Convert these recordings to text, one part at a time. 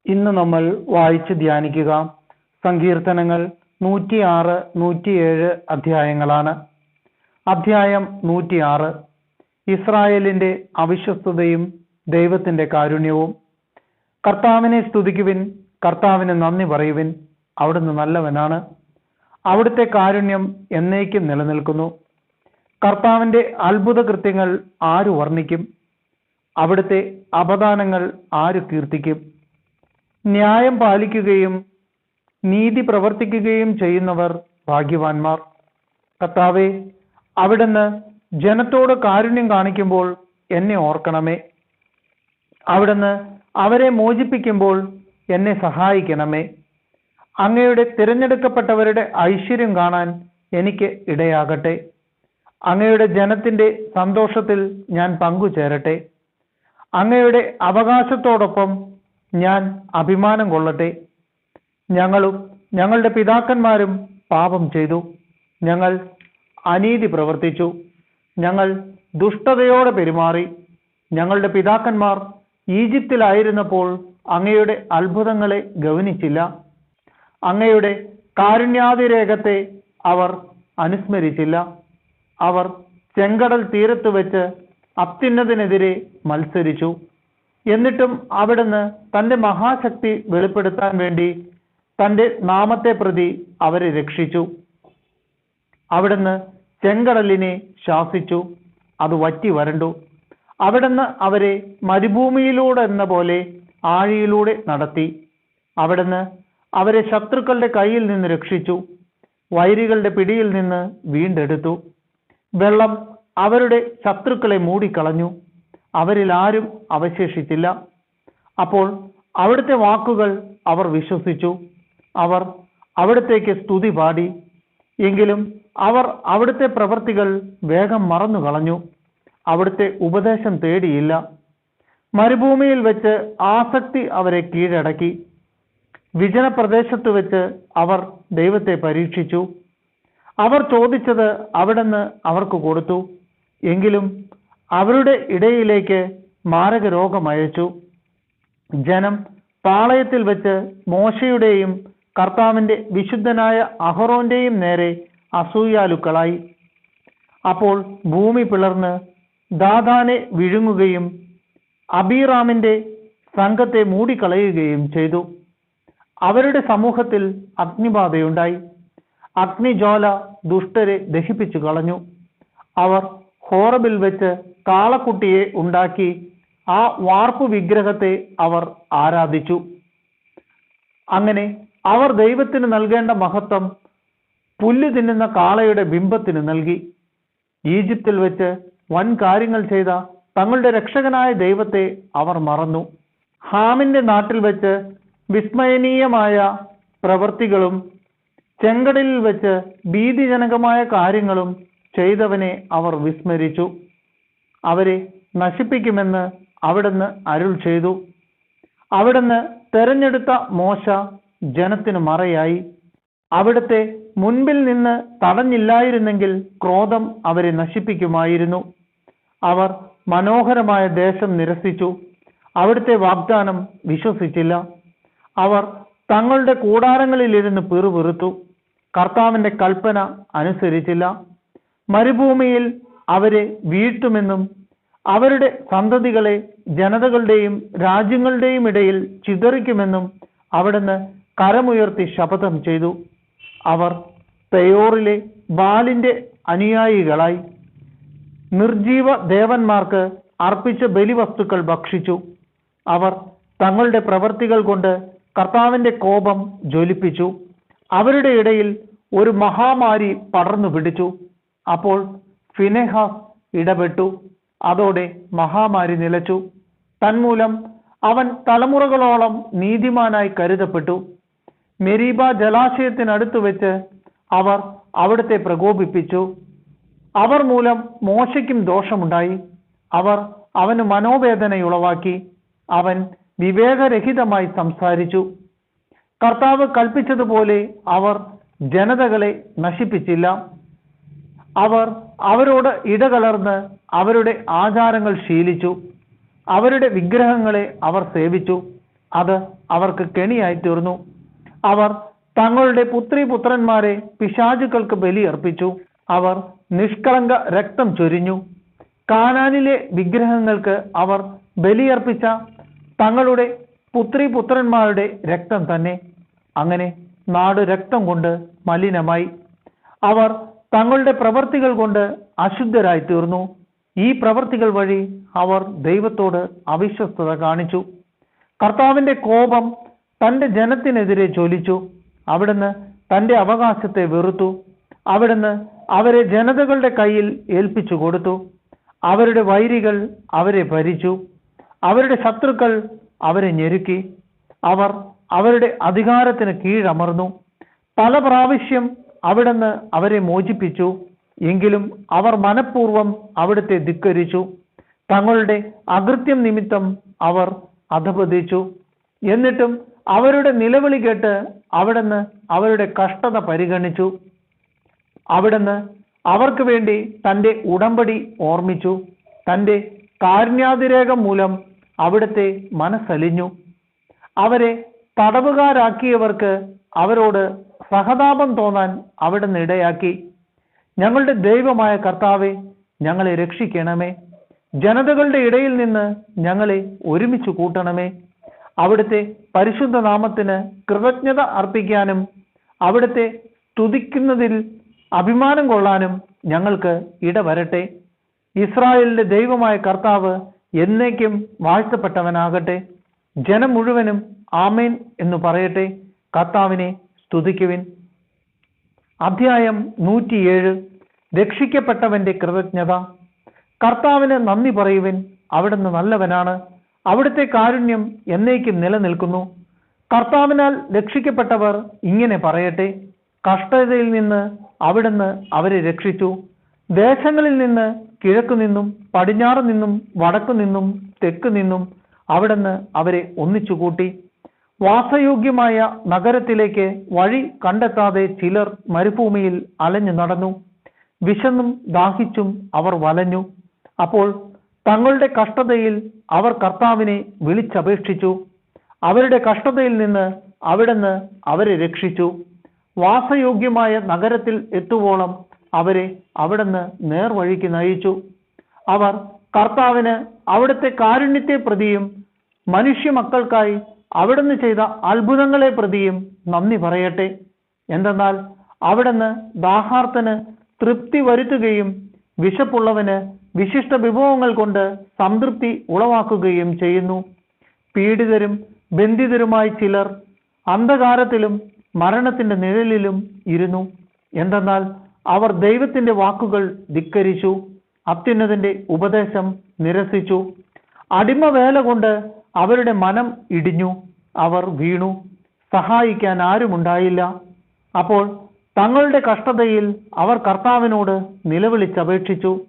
ഇന്ന് നമ്മൾ വായിച്ച് ധ്യാനിക്കുക സങ്കീർത്തനങ്ങൾ 106, 107 അധ്യായങ്ങളാണ്. അധ്യായം 106 ഇസ്രായേലിന്റെ അവിശ്വസ്തതയും ദൈവത്തിന്റെ കാരുണ്യവും. കർത്താവിനെ സ്തുതിക്കുവിൻ, കർത്താവിന് നന്ദി പറയുവിൻ, അവിടുന്ന് നല്ലവനാണ്, അവിടുത്തെ കാരുണ്യം എന്നേക്കും നിലനിൽക്കുന്നു. കർത്താവിന്റെ അത്ഭുത കൃത്യങ്ങൾ ആരു വർണ്ണിക്കും? അവിടുത്തെ അപദാനങ്ങൾ ആരു കീർത്തിക്കും? ന്യായം പാലിക്കുകയും നീതി പ്രവർത്തിക്കുകയും ചെയ്യുന്നവർ ഭാഗ്യവാന്മാർ. കർത്താവേ, അവിടുന്ന് ജനത്തോട് കാരുണ്യം കാണിക്കുമ്പോൾ എന്നെ ഓർക്കണമേ. അവിടുന്ന് അവരെ മോചിപ്പിക്കുമ്പോൾ എന്നെ സഹായിക്കണമേ. അങ്ങയുടെ തിരഞ്ഞെടുക്കപ്പെട്ടവരുടെ ഐശ്വര്യം കാണാൻ എനിക്ക് ഇടയാകട്ടെ. അങ്ങയുടെ ജനത്തിന്റെ സന്തോഷത്തിൽ ഞാൻ പങ്കുചേരട്ടെ. അങ്ങയുടെ അവകാശത്തോടൊപ്പം ഞാൻ അഭിമാനം കൊള്ളട്ടെ. ഞങ്ങളും ഞങ്ങളുടെ പിതാക്കന്മാരും പാപം ചെയ്തു, ഞങ്ങൾ അനീതി പ്രവർത്തിച്ചു, ഞങ്ങൾ ദുഷ്ടതയോടെ പെരുമാറി. ഞങ്ങളുടെ പിതാക്കന്മാർ ഈജിപ്തിലായിരുന്നപ്പോൾ അങ്ങയുടെ അത്ഭുതങ്ങളെ ഗൗനിച്ചില്ല. അങ്ങയുടെ കാരുണ്യാതിരേകത്തെ അവർ അനുസ്മരിച്ചില്ല. അവർ ചെങ്കടൽ തീരത്ത് വെച്ച് അത്യുന്നതിനെതിരെ മത്സരിച്ചു. എന്നിട്ടും അവിടുന്ന് തന്റെ മഹാശക്തി വെളിപ്പെടുത്താൻ വേണ്ടി തന്റെ നാമത്തെ പ്രതി അവരെ രക്ഷിച്ചു. അവിടുന്ന് ചെങ്കടലിനെ ശാസിച്ചു, അത് വറ്റി വരണ്ടു. അവിടുന്ന് അവരെ മരുഭൂമിയിലൂടെ എന്ന പോലെ ആഴിയിലൂടെ നടത്തി. അവിടുന്ന് അവരെ ശത്രുക്കളുടെ കയ്യിൽ നിന്ന് രക്ഷിച്ചു, വൈരികളുടെ പിടിയിൽ നിന്ന് വീണ്ടെടുത്തു. വെള്ളം അവരുടെ ശത്രുക്കളെ മൂടിക്കളഞ്ഞു, അവരിൽ ആരും അവശേഷിച്ചില്ല. അപ്പോൾ അവിടുത്തെ വാക്കുകൾ അവർ വിശ്വസിച്ചു, അവർ അവിടത്തേക്ക് സ്തുതി പാടി. എങ്കിലും അവർ അവിടുത്തെ പ്രവൃത്തികൾ വേഗം മറന്നു കളഞ്ഞു, അവിടുത്തെ ഉപദേശം തേടിയില്ല. മരുഭൂമിയിൽ വെച്ച് ആസക്തി അവരെ കീഴടക്കി. വിജനപ്രദേശത്ത് വെച്ച് അവർ ദൈവത്തെ പരീക്ഷിച്ചു. അവർ ചോദിച്ചത് അവിടുന്ന് അവർക്ക് കൊടുത്തു. എങ്കിലും അവരുടെ ഇടയിലേക്ക് മാരകരോഗം അയച്ചു. ജനം പാളയത്തിൽ വെച്ച് മോശയുടെയും കർത്താവിന്റെ വിശുദ്ധനായ അഹറോന്റെയും നേരെ അസൂയാലുക്കളായി. അപ്പോൾ ഭൂമി പിളർന്ന് ദാഥാനെ വിഴുങ്ങുകയും അബീറാമിന്റെ സംഘത്തെ മൂടിക്കളയുകയും ചെയ്തു. അവരുടെ സമൂഹത്തിൽ അഗ്നിബാധയുണ്ടായി. അഗ്നിജ്വാല ദുഷ്ടരെ ദഹിപ്പിച്ചു കളഞ്ഞു. അവർ ഹോറബിൽ വെച്ച് കാളക്കുട്ടിയെ ഉണ്ടാക്കി ആ വാർപ്പ് വിഗ്രഹത്തെ അവർ ആരാധിച്ചു. അങ്ങനെ അവർ ദൈവത്തിന് നൽകേണ്ട മഹത്വം പുല്ല് തിന്നുന്ന കാളയുടെ ബിംബത്തിന് നൽകി. ഈജിപ്തിൽ വെച്ച് വൻ കാര്യങ്ങൾ ചെയ്ത തങ്ങളുടെ രക്ഷകനായ ദൈവത്തെ അവർ മറന്നു. ഹാമിന്റെ നാട്ടിൽ വെച്ച് വിസ്മയനീയമായ പ്രവൃത്തികളും ചെങ്കടലിൽ വെച്ച് ഭീതിജനകമായ കാര്യങ്ങളും ചെയ്തവനെ അവർ വിസ്മരിച്ചു. അവരെ നശിപ്പിക്കുമെന്ന് അവിടുന്ന് അരുൾ ചെയ്തു. അവിടുന്ന് തെരഞ്ഞെടുത്ത മോശ ജനത്തിന് മറയായി. അവിടുത്തെ മുൻപിൽ നിന്ന് തടഞ്ഞില്ലായിരുന്നെങ്കിൽ ക്രോധം അവരെ നശിപ്പിക്കുമായിരുന്നു. അവർ മനോഹരമായ ദേശം നിരസിച്ചു, അവിടുത്തെ വാഗ്ദാനം വിശ്വസിച്ചില്ല. അവർ തങ്ങളുടെ കൂടാരങ്ങളിലിരുന്ന് പിറുപിറുത്തു, കർത്താവിന്റെ കൽപ്പന അനുസരിച്ചില്ല. മരുഭൂമിയിൽ അവരെ വീഴ്ത്തുമെന്നും അവരുടെ സന്തതികളെ ജനതകളുടെയും രാജ്യങ്ങളുടെയും ഇടയിൽ ചിതറിക്കുമെന്നും അവിടുന്ന് കരമുയർത്തി ശപഥം ചെയ്തു. അവർ പെയോറിലെ ബാലിന്റെ അനുയായികളായി. നിർജീവ ദേവന്മാർക്ക് അർപ്പിച്ച ബലിവസ്തുക്കൾ ഭക്ഷിച്ചു. അവർ തങ്ങളുടെ പ്രവൃത്തികൾ കൊണ്ട് കർത്താവിന്റെ കോപം ജ്വലിപ്പിച്ചു. അവരുടെ ഇടയിൽ ഒരു മഹാമാരി പടർന്നു പിടിച്ചു. അപ്പോൾ ഫിനെഹാസ് ഇടപെട്ടു. അതോടെ മഹാമാരി നിലച്ചു. തന്മൂലം അവൻ തലമുറകളോളം നീതിമാനായി കരുതപ്പെട്ടു. മെരീബ ജലാശയത്തിനടുത്ത് വെച്ച് അവർ അവിടുത്തെ പ്രകോപിപ്പിച്ചു. അവർ മൂലം മോശയ്ക്കും ദോഷമുണ്ടായി. അവർ അവന് മനോവേദനയുളവാക്കി. അവൻ വിവേകരഹിതമായി സംസാരിച്ചു. കർത്താവ് കൽപ്പിച്ചതുപോലെ അവർ ജനതകളെ നശിപ്പിച്ചില്ല. അവർ അവരോട് ഇടകലർന്ന് അവരുടെ ആചാരങ്ങൾ ശീലിച്ചു. അവരുടെ വിഗ്രഹങ്ങളെ അവർ സേവിച്ചു. അത് അവർക്ക് കെണിയായി തീർന്നു. അവർ തങ്ങളുടെ പുത്രിപുത്രന്മാരെ പിശാചുക്കൾക്ക് ബലിയർപ്പിച്ചു. അവർ നിഷ്കളങ്ക രക്തം ചൊരിഞ്ഞു. കാനാനിലെ വിഗ്രഹങ്ങൾക്ക് അവർ ബലിയർപ്പിച്ച തങ്ങളുടെ പുത്രിപുത്രന്മാരുടെ രക്തം തന്നെ. അങ്ങനെ നാട് രക്തം കൊണ്ട് മലിനമായി. അവർ തങ്ങളുടെ പ്രവർത്തികൾ കൊണ്ട് അശുദ്ധരായി തീർന്നു. ഈ പ്രവർത്തികൾ വഴി അവർ ദൈവത്തോട് അവിശ്വസ്തത കാണിച്ചു. കർത്താവിന്റെ കോപം തന്റെ ജനത്തിനെതിരെ ജ്വലിച്ചു. അവിടുന്ന് തന്റെ അവകാശത്തെ വെറുത്തു. അവിടുന്ന് അവരെ ജനതകളുടെ കയ്യിൽ ഏൽപ്പിച്ചു കൊടുത്തു. അവരുടെ വൈരികൾ അവരെ ഭരിച്ചു. അവരുടെ ശത്രുക്കൾ അവരെ ഞെരുക്കി. അവർ അവരുടെ അധികാരത്തിന് കീഴമർന്നു. പല പ്രാവശ്യം അവിടുന്ന് അവരെ മോചിപ്പിച്ചു. എങ്കിലും അവർ മനഃപൂർവ്വം അവിടുത്തെ ധിക്കരിച്ചു. തങ്ങളുടെ അകൃത്യം നിമിത്തം അവർ അധപതിച്ചു. എന്നിട്ടും അവരുടെ നിലവിളി കേട്ട് അവിടുന്ന് അവരുടെ കഷ്ടത പരിഗണിച്ചു. അവിടുന്ന് അവർക്ക് വേണ്ടി തന്റെ ഉടമ്പടി ഓർമ്മിച്ചു. തന്റെ കാരുണ്യാതിരേകം മൂലം അവിടുത്തെ മനസ്സലിഞ്ഞു. അവരെ തടവുകാരാക്കിയവർക്ക് അവരോട് സഹതാപം തോന്നാൻ അവിടുന്ന് ഇടയാക്കി. ഞങ്ങളുടെ ദൈവമായ കർത്താവെ, ഞങ്ങളെ രക്ഷിക്കണമേ. ജനതകളുടെ ഇടയിൽ നിന്ന് ഞങ്ങളെ ഒരുമിച്ച് കൂട്ടണമേ. അവിടുത്തെ പരിശുദ്ധ നാമത്തിന് കൃതജ്ഞത അർപ്പിക്കാനും അവിടുത്തെ സ്തുതിക്കുന്നതിൽ അഭിമാനം കൊള്ളാനും ഞങ്ങൾക്ക് ഇടവരട്ടെ. ഇസ്രായേലിന്റെ ദൈവമായ കർത്താവ് എന്നേക്കും വാഴ്ത്തപ്പെട്ടവനാകട്ടെ. ജനം മുഴുവനും ആമേൻ എന്ന് പറയട്ടെ. കർത്താവിനെ സ്തുതിക്കുവിൻ. അധ്യായം 107. രക്ഷിക്കപ്പെട്ടവന്റെ കൃതജ്ഞത. കർത്താവിന് നന്ദി പറയുവിൻ. അവിടുന്ന് നല്ലവനാണ്. അവിടുത്തെ കാരുണ്യം എന്നേക്കും നിലനിൽക്കുന്നു. കർത്താവിനാൽ രക്ഷിക്കപ്പെട്ടവർ ഇങ്ങനെ പറയട്ടെ. കഷ്ടതയിൽ നിന്ന് അവിടുന്ന് അവരെ രക്ഷിച്ചു. ദേശങ്ങളിൽ നിന്ന് കിഴക്കു നിന്നും പടിഞ്ഞാറ് നിന്നും വടക്കു നിന്നും തെക്ക് നിന്നും അവിടുന്ന് അവരെ ഒന്നിച്ചുകൂട്ടി. വാസയോഗ്യമായ നഗരത്തിലേക്ക് വഴി കണ്ടെത്താതെ ചിലർ മരുഭൂമിയിൽ അലഞ്ഞു നടന്നു. വിശന്നും ദാഹിച്ചും അവർ വലഞ്ഞു. അപ്പോൾ തങ്ങളുടെ കഷ്ടതയിൽ അവർ കർത്താവിനെ വിളിച്ചപേക്ഷിച്ചു. അവരുടെ കഷ്ടതയിൽ നിന്ന് അവിടുന്ന് അവരെ രക്ഷിച്ചു. വാസയോഗ്യമായ നഗരത്തിൽ എത്തുവോളം അവരെ അവിടുന്ന് നേർവഴിക്ക് നയിച്ചു. അവർ കർത്താവിന് അവിടുത്തെ കാരുണ്യത്തെ പ്രതിയും മനുഷ്യ മക്കൾക്കായി അവിടുന്ന് ചെയ്ത അത്ഭുതങ്ങളെ പ്രതിയും നന്ദി പറയട്ടെ. എന്തെന്നാൽ അവിടുന്ന് ദാഹാർത്തന് തൃപ്തി വരുത്തുകയും വിശപ്പുള്ളവന് വിശിഷ്ട വിഭവങ്ങൾ കൊണ്ട് സംതൃപ്തി ഉളവാക്കുകയും ചെയ്യുന്നു. പീഡിതരും ബന്ധിതരുമായി ചിലർ അന്ധകാരത്തിലും മരണത്തിന്റെ നിഴലിലും ഇരുന്നു. എന്തെന്നാൽ അവർ ദൈവത്തിന്റെ വാക്കുകൾ ധിക്കരിച്ചു, അത്യുന്നതന്റെ ഉപദേശം നിരസിച്ചു. അടിമവേല കൊണ്ട് അവരുടെ മനം ഇടിഞ്ഞു. അവർ വീണു. സഹായിക്കാൻ ആരുമുണ്ടായില്ല. അപ്പോൾ തങ്ങളുടെ കഷ്ടതയിൽ അവർ കർത്താവിനോട് നിലവിളിച്ചപേക്ഷിച്ചു.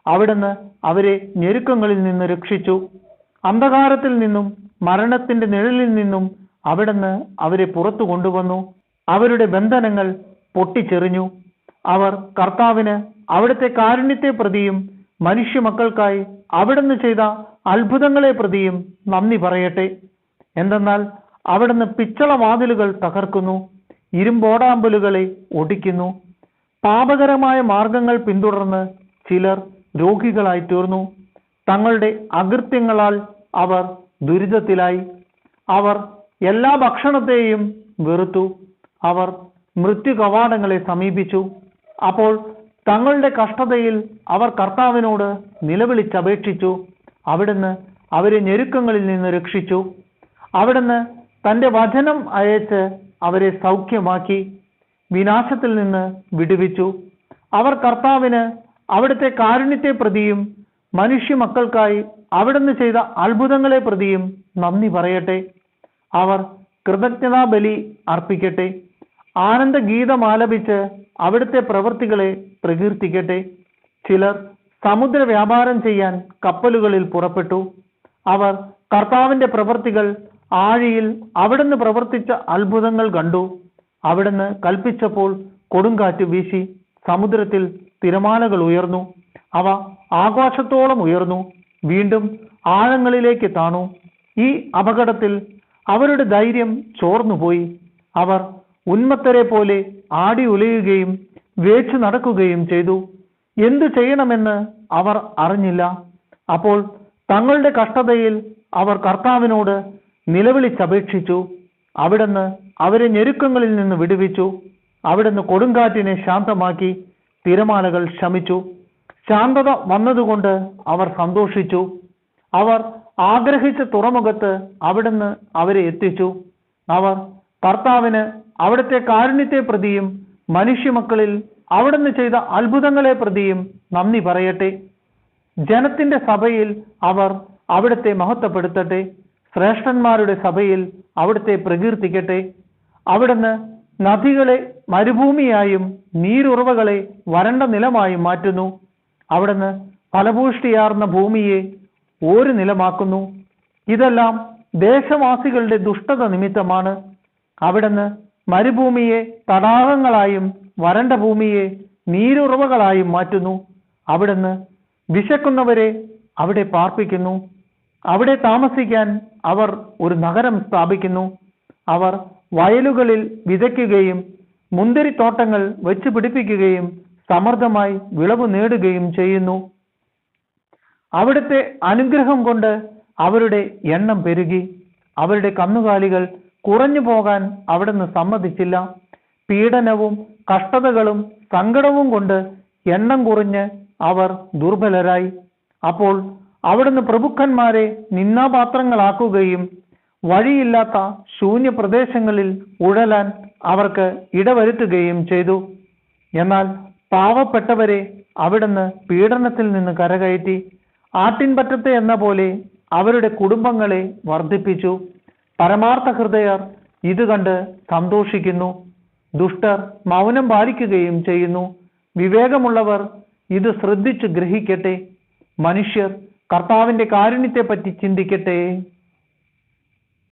അവിടുന്ന് അവരെ ഞെരുക്കങ്ങളിൽ നിന്ന് രക്ഷിച്ചു. അന്ധകാരത്തിൽ നിന്നും മരണത്തിന്റെ നിഴലിൽ നിന്നും അവിടുന്ന് അവരെ പുറത്തു കൊണ്ടുവന്നു. അവരുടെ ബന്ധനങ്ങൾ പൊട്ടിച്ചെറിഞ്ഞു. അവർ കർത്താവിന് അവിടുത്തെ കാരുണ്യത്തെ പ്രതിയും മനുഷ്യ മക്കൾക്കായി അവിടുന്ന് ചെയ്ത അത്ഭുതങ്ങളെ പ്രതിയും നന്ദി പറയട്ടെ. എന്തെന്നാൽ അവിടുന്ന് പിച്ചളവാതിലുകൾ തകർക്കുന്നു, ഇരുമ്പോടാമ്പലുകളെ ഒടിക്കുന്നു. പാപകരമായ മാർഗങ്ങൾ പിന്തുടർന്ന് ചിലർ രോഗികളായി തീർന്നു. തങ്ങളുടെ അകൃത്യങ്ങളാൽ അവർ ദുരിതത്തിലായി. അവർ എല്ലാ ഭക്ഷണത്തെയും വെറുത്തു. അവർ മൃത്യു കവാടങ്ങളെ സമീപിച്ചു. അപ്പോൾ തങ്ങളുടെ കഷ്ടതയിൽ അവർ കർത്താവിനോട് നിലവിളിച്ചപേക്ഷിച്ചു. അവിടുന്ന് അവരെ ഞെരുക്കങ്ങളിൽ നിന്ന് രക്ഷിച്ചു. അവിടുന്ന് തന്റെ വചനം അയച്ച് അവരെ സൗഖ്യമാക്കി വിനാശത്തിൽ നിന്ന് വിടുവിച്ചു. അവർ കർത്താവിന് അവിടുത്തെ കാരുണ്യത്തെ പ്രതിയും മനുഷ്യ മക്കൾക്കായി അവിടുന്ന് ചെയ്ത അത്ഭുതങ്ങളെ പ്രതിയും നന്ദി പറയട്ടെ. അവർ കൃതജ്ഞതാ ബലി അർപ്പിക്കട്ടെ. ആനന്ദഗീതം ആലപിച്ച് അവിടുത്തെ പ്രവൃത്തികളെ പ്രകീർത്തിക്കട്ടെ. ചിലർ സമുദ്ര വ്യാപാരം ചെയ്യാൻ കപ്പലുകളിൽ പുറപ്പെട്ടു. അവർ കർത്താവിന്റെ പ്രവൃത്തികൾ, ആഴിയിൽ അവിടുന്ന് പ്രവർത്തിച്ച അത്ഭുതങ്ങൾ കണ്ടു. അവിടുന്ന് കൽപ്പിച്ചപ്പോൾ കൊടുങ്കാറ്റ് വീശി, സമുദ്രത്തിൽ തിരമാലകൾ ഉയർന്നു. അവ ആകാശത്തോളം ഉയർന്നു, വീണ്ടും ആഴങ്ങളിലേക്ക് താണു. ഈ അപകടത്തിൽ അവരുടെ ധൈര്യം ചോർന്നുപോയി. അവർ ഉന്മത്തരെ പോലെ ആടി ഉലയുകയും വേച്ചു നടക്കുകയും ചെയ്തു. എന്തു ചെയ്യണമെന്ന് അവർ അറിഞ്ഞില്ല. അപ്പോൾ തങ്ങളുടെ കഷ്ടതയിൽ അവർ കർത്താവിനോട് നിലവിളിച്ചപേക്ഷിച്ചു. അവിടുന്ന് അവരെ ഞെരുക്കങ്ങളിൽ നിന്ന് വിടുവിച്ചു. അവിടുന്ന് കൊടുങ്കാറ്റിനെ ശാന്തമാക്കി. തിരമാലകൾ ശമിച്ചു. ശാന്തത വന്നതുകൊണ്ട് അവർ സന്തോഷിച്ചു. അവർ ആഗ്രഹിച്ച തുറമുഖത്ത് അവിടുന്ന് അവരെ എത്തിച്ചു. അവർ കർത്താവിന് അവിടുത്തെ കാരുണ്യത്തെ പ്രതിയും മനുഷ്യമക്കളിൽ അവിടുന്ന് ചെയ്ത അത്ഭുതങ്ങളെ പ്രതിയും നന്ദി പറയട്ടെ. ജനത്തിന്റെ സഭയിൽ അവർ അവിടുത്തെ മഹത്വപ്പെടുത്തട്ടെ. ശ്രേഷ്ഠന്മാരുടെ സഭയിൽ അവിടുത്തെ പ്രകീർത്തിക്കട്ടെ. അവിടുന്ന് നദികളെ മരുഭൂമിയായും നീരുറവകളെ വരണ്ട നിലമായും മാറ്റുന്നു. അവിടുന്ന് ഫലപുഷ്ടിയാർന്ന ഭൂമിയെ ഒരു നിലമാക്കുന്നു. ഇതെല്ലാം ദേശവാസികളുടെ ദുഷ്ടത നിമിത്തമാണ്. അവിടുന്ന് മരുഭൂമിയെ തടാകങ്ങളായും വരണ്ട ഭൂമിയെ നീരുറവകളായും മാറ്റുന്നു. അവിടുന്ന് വിശക്കുന്നവരെ അവിടെ പാർപ്പിക്കുന്നു. അവിടെ താമസിക്കാൻ അവർ ഒരു നഗരം സ്ഥാപിക്കുന്നു. അവർ വയലുകളിൽ വിതയ്ക്കുകയും മുന്തിരിത്തോട്ടങ്ങൾ വെച്ച് പിടിപ്പിക്കുകയും സമൃദ്ധമായി വിളവ് നേടുകയും ചെയ്യുന്നു. അവിടുത്തെ അനുഗ്രഹം കൊണ്ട് അവരുടെ എണ്ണം പെരുകി. അവരുടെ കന്നുകാലികൾ കുറഞ്ഞു പോകാൻ അവിടുന്ന് സമ്മതിച്ചില്ല. പീഡനവും കഷ്ടതകളും സങ്കടവും കൊണ്ട് എണ്ണം കുറഞ്ഞ് അവർ ദുർബലരായി. അപ്പോൾ അവിടുന്ന് പ്രഭുക്കന്മാരെ നിന്നാപാത്രങ്ങളാക്കുകയും വഴിയില്ലാത്ത ശൂന്യ പ്രദേശങ്ങളിൽ ഉഴലാൻ അവർക്ക് ഇടവരുത്തുകയും ചെയ്തു. എന്നാൽ പാവപ്പെട്ടവരെ അവിടുന്ന് പീഡനത്തിൽ നിന്ന് കരകയറ്റി. ആട്ടിൻപറ്റത്തെ എന്ന പോലെ അവരുടെ കുടുംബങ്ങളെ വർദ്ധിപ്പിച്ചു. പരമാർത്ഥ ഹൃദയർ ഇത് കണ്ട് സന്തോഷിക്കുന്നു. ദുഷ്ടർ മൗനം പാലിക്കുകയും ചെയ്യുന്നു. വിവേകമുള്ളവർ ഇത് ശ്രദ്ധിച്ചു ഗ്രഹിക്കട്ടെ. മനുഷ്യർ കർത്താവിന്റെ കാരുണ്യത്തെപ്പറ്റി ചിന്തിക്കട്ടെ.